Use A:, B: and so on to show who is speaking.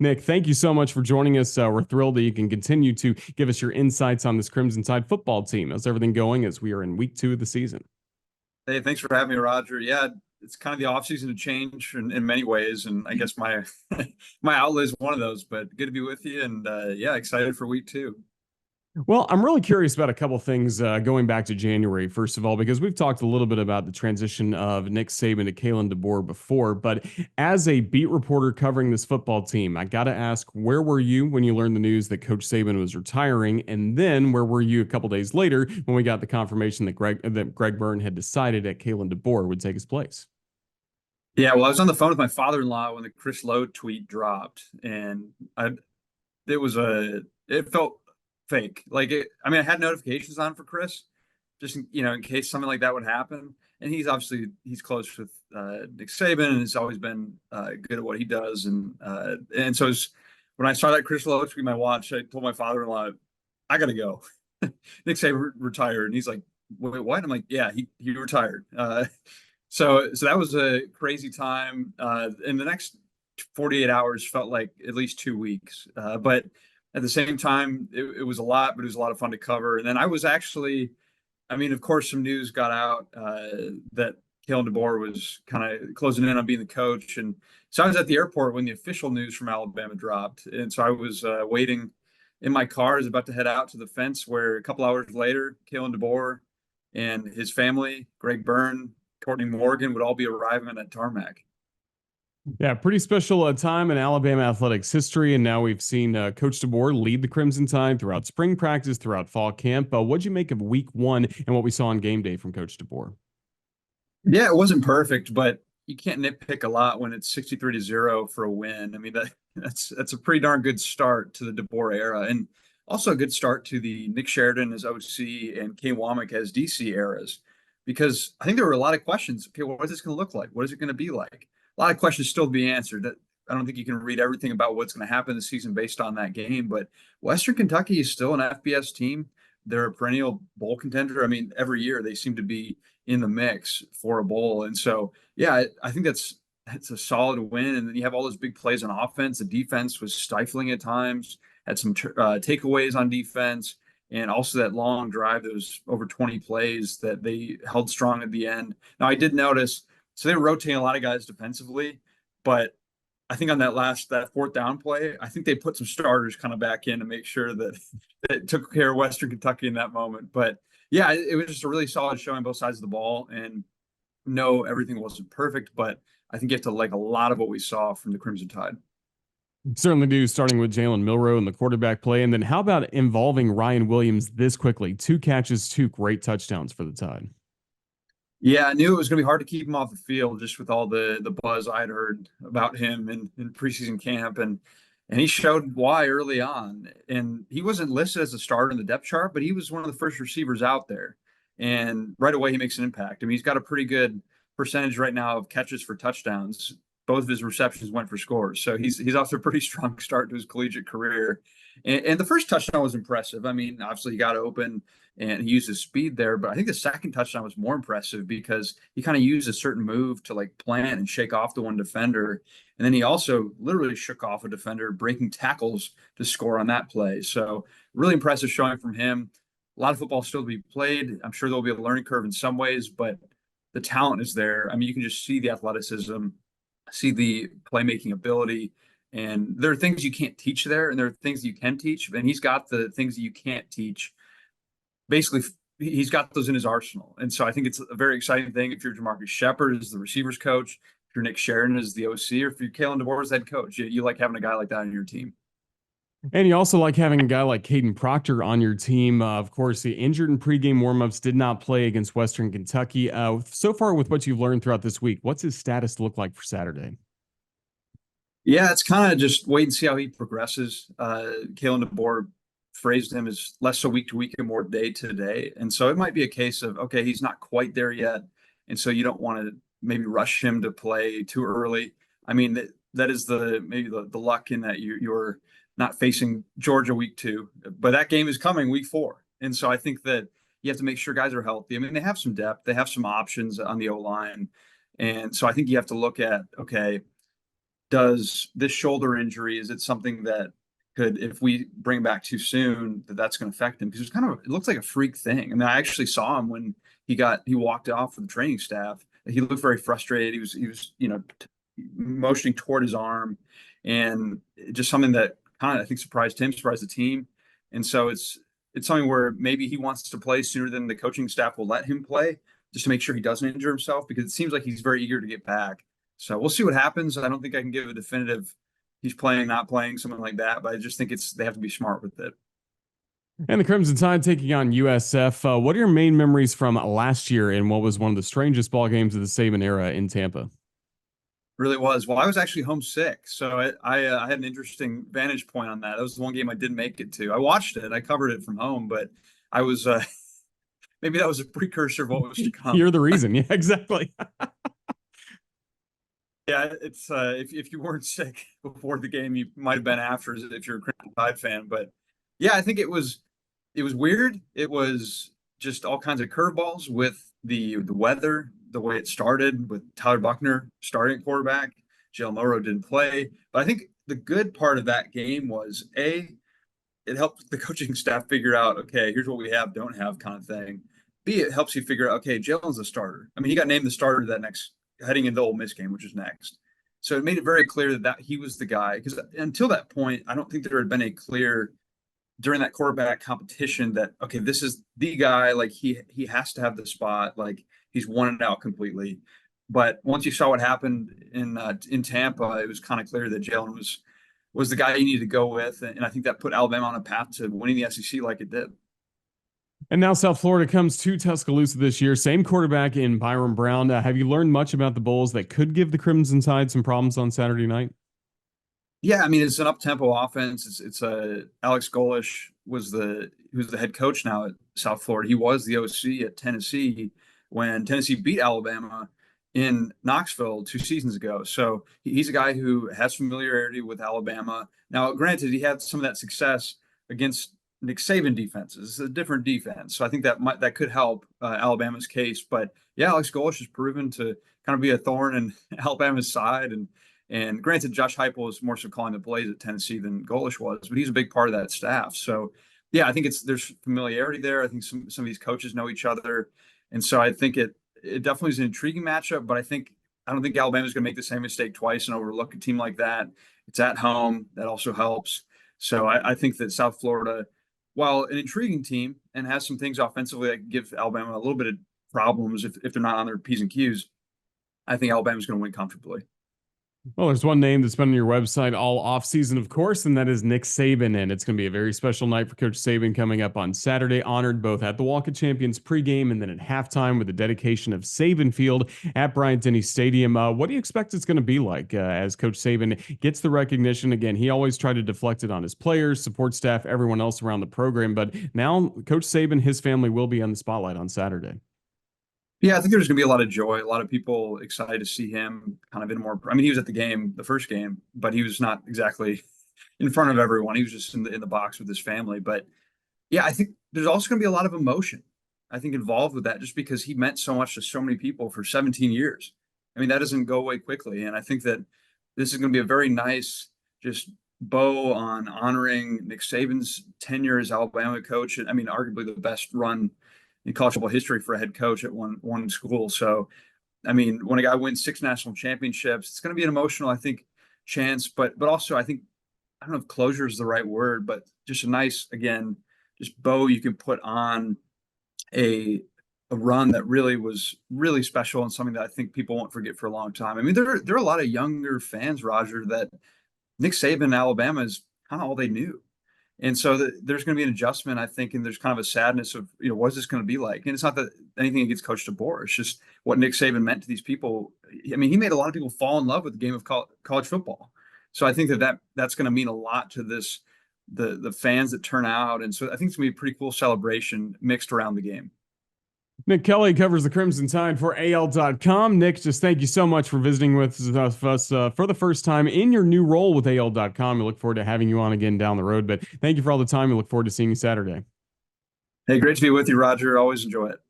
A: Nick, thank you so much for joining us. We're thrilled that you can continue to give us your insights on this Crimson Tide football team. How's everything going as we are in week 2 of the season?
B: Hey, thanks for having me, Roger. Yeah, it's kind of the off season to change in many ways, and I guess my my outlet is one of those. But good to be with you, and yeah, excited for week 2.
A: Well, I'm really curious about a couple things going back to January, first of all, because we've talked a little bit about the transition of Nick Saban to Kalen DeBoer before. But as a beat reporter covering this football team, I got to ask, where were you when you learned the news that Coach Saban was retiring? And then where were you a couple days later when we got the confirmation that Greg Byrne had decided that Kalen DeBoer would take his place?
B: Yeah, well, I was on the phone with my father-in-law when the Chris Lowe tweet dropped, and it was it felt fake. Like I mean, I had notifications on for Chris, just in case something like that would happen. And he's close with Nick Saban, and has always been good at what he does. And so when I saw that Chris Lowe tweet my watch, I told my father-in-law, I gotta go. Nick Saban retired, and he's like, wait, what? I'm like, yeah, he retired. So that was a crazy time. And the next 48 hours felt like at least 2 weeks. But at the same time, it was a lot, but it was a lot of fun to cover. And then I was actually, I mean, of course, some news got out that Kalen DeBoer was kind of closing in on being the coach. And so I was at the airport when the official news from Alabama dropped. And so I was waiting in my car, I was about to head out to the fence, where a couple hours later, Kalen DeBoer and his family, Greg Byrne, Courtney Morgan, would all be arriving at that tarmac.
A: Yeah, pretty special time in Alabama athletics history. And now we've seen Coach DeBoer lead the Crimson Tide throughout spring practice, throughout fall camp. What'd you make of week 1 and what we saw on game day from Coach DeBoer?
B: Yeah, it wasn't perfect, but you can't nitpick a lot when it's 63-0 for a win. I mean, that's a pretty darn good start to the DeBoer era, and also a good start to the Nick Sheridan as OC and Kay Womack as DC eras, because I think there were a lot of questions. Okay, what is this going to look like? What is it going to be like? A lot of questions still to be answered. I don't think you can read everything about what's going to happen this season based on that game, but Western Kentucky is still an FBS team. They're a perennial bowl contender. I mean, every year they seem to be in the mix for a bowl. And so, yeah, I think that's a solid win. And then you have all those big plays on offense. The defense was stifling at times, had some takeaways on defense, and also that long drive that was over 20 plays that they held strong at the end. Now, I did notice, so they were rotating a lot of guys defensively, but I think on that fourth down play, I think they put some starters kind of back in to make sure that it took care of Western Kentucky in that moment. But yeah, it was just a really solid showing both sides of the ball. And no, everything wasn't perfect, but I think you have to like a lot of what we saw from the Crimson Tide.
A: Certainly do, starting with Jalen Milroe and the quarterback play. And then how about involving Ryan Williams this quickly? 2 catches, 2 great touchdowns for the Tide.
B: Yeah, I knew it was going to be hard to keep him off the field just with all the buzz I'd heard about him in preseason camp, and he showed why early on. And he wasn't listed as a starter in the depth chart, but he was one of the first receivers out there, and right away he makes an impact. I mean, he's got a pretty good percentage right now of catches for touchdowns. Both of his receptions went for scores, so he's off to a pretty strong start to his collegiate career. And the first touchdown was impressive. I mean, obviously he got open and he used his speed there. But I think the second touchdown was more impressive because he kind of used a certain move to like plant and shake off the one defender. And then he also literally shook off a defender, breaking tackles to score on that play. So really impressive showing from him. A lot of football still to be played. I'm sure there'll be a learning curve in some ways, but the talent is there. I mean, you can just see the athleticism, see the playmaking ability. And there are things you can't teach there, and there are things you can teach. And he's got the things that you can't teach. Basically, he's got those in his arsenal. And so I think it's a very exciting thing if you're Jamarcus Shepard as the receivers coach, if you're Nick Sheridan as the OC, or if you're Kalen DeBoer as head coach. You like having a guy like that on your team.
A: And you also like having a guy like Caden Proctor on your team. Of course, he injured in pregame warmups, did not play against Western Kentucky. So far, with what you've learned throughout this week, what's his status look like for Saturday?
B: Yeah, it's kind of just wait and see how he progresses. Kalen DeBoer phrased him as less so week to week and more day to day. And so it might be a case of, okay, he's not quite there yet. And so you don't want to maybe rush him to play too early. I mean, that is maybe the luck in that you're not facing Georgia week 2, but that game is coming week 4. And so I think that you have to make sure guys are healthy. I mean, they have some depth, they have some options on the O line. And so I think you have to look at, okay, does this shoulder injury, is it something that could, if we bring back too soon, that's going to affect him? Because it's kind of, it looks like a freak thing. I mean, I actually saw him when he walked off with the training staff. He looked very frustrated. He was motioning toward his arm, and just something that kind of, I think, surprised him, surprised the team. And so it's something where maybe he wants to play sooner than the coaching staff will let him play, just to make sure he doesn't injure himself, because it seems like he's very eager to get back. So we'll see what happens. I don't think I can give a definitive he's playing, not playing, something like that, but I just think they have to be smart with it.
A: And the Crimson Tide taking on USF. What are your main memories from last year and what was one of the strangest ball games of the Saban era in Tampa?
B: Really was. Well, I was actually homesick, so I had an interesting vantage point on that. That was the one game I didn't make it to. I watched it, I covered it from home, but I was maybe that was a precursor of what was to come.
A: You're the reason. Yeah, exactly.
B: Yeah, it's if you weren't sick before the game, you might have been after, if you're a Crimson Tide fan. But yeah, I think it was weird. It was just all kinds of curveballs with the weather, the way it started with Tyler Buchner starting at quarterback. Jalen Milroe didn't play, but I think the good part of that game was it helped the coaching staff figure out, okay, here's what we have, don't have, kind of thing. B, it helps you figure out, okay, Jalen's a starter. I mean, he got named the starter that next heading into the Ole Miss game, which is next. So it made it very clear that he was the guy, because until that point, I don't think there had been a clear during that quarterback competition that, okay, this is the guy, like he has to have the spot, like he's won it out completely. But once you saw what happened in Tampa, it was kind of clear that Jalen was the guy you needed to go with, and I think that put Alabama on a path to winning the SEC like it did.
A: And now South Florida comes to Tuscaloosa this year. Same quarterback in Byron Brown. Have you learned much about the Bulls that could give the Crimson Tide some problems on Saturday night?
B: Yeah, I mean, it's an up-tempo offense. It's Alex Golesh who's the head coach now at South Florida. He was the OC at Tennessee when Tennessee beat Alabama in Knoxville 2 seasons ago. So he's a guy who has familiarity with Alabama. Now, granted, he had some of that success against Nick Saban defenses. It's a different defense, so I think that could help Alabama's case. But yeah, Alex Golesh has proven to kind of be a thorn in Alabama's side, and granted, Josh Heupel was more so calling the plays at Tennessee than Golesh was, but he's a big part of that staff. So yeah, I think there's familiarity there. I think some of these coaches know each other, and so I think it definitely is an intriguing matchup. But I don't think Alabama's going to make the same mistake twice and overlook a team like that. It's at home, that also helps. So I think that South Florida, while an intriguing team and has some things offensively that give Alabama a little bit of problems if they're not on their P's and Q's, I think Alabama's going to win comfortably.
A: Well, there's one name that's been on your website all offseason, of course, and that is Nick Saban. And it's going to be a very special night for Coach Saban coming up on Saturday, honored both at the Walk of Champions pregame and then at halftime with the dedication of Saban Field at Bryant-Denny Stadium. What do you expect it's going to be like as Coach Saban gets the recognition? Again, he always tried to deflect it on his players, support staff, everyone else around the program. But now Coach Saban, his family will be on the spotlight on Saturday.
B: Yeah, I think there's going to be a lot of joy, a lot of people excited to see him kind of in more. I mean, he was at the game, the first game, but he was not exactly in front of everyone. He was just in the box with his family. But yeah, I think there's also going to be a lot of emotion, I think, involved with that, just because he meant so much to so many people for 17 years. I mean, that doesn't go away quickly. And I think that this is going to be a very nice just bow on honoring Nick Saban's tenure as Alabama coach. I mean, arguably the best run in college football history for a head coach at one school. So, I mean, when a guy wins 6 national championships, it's going to be an emotional, I think, chance. But also, I think, I don't know if closure is the right word, but just a nice, again, just bow you can put on a run that really was really special and something that I think people won't forget for a long time. I mean, there are a lot of younger fans, Roger, that Nick Saban, Alabama is kind of all they knew. And so there's going to be an adjustment, I think, and there's kind of a sadness of, what is this going to be like? And it's not that anything against Coach DeBoer. It's just what Nick Saban meant to these people. I mean, he made a lot of people fall in love with the game of college football. So I think that's going to mean a lot to the fans that turn out. And so I think it's going to be a pretty cool celebration mixed around the game.
A: Nick Kelly covers the Crimson Tide for AL.com. Nick, just thank you so much for visiting with us for the first time in your new role with AL.com. We look forward to having you on again down the road, but thank you for all the time. We look forward to seeing you Saturday.
B: Hey, great to be with you, Roger. Always enjoy it.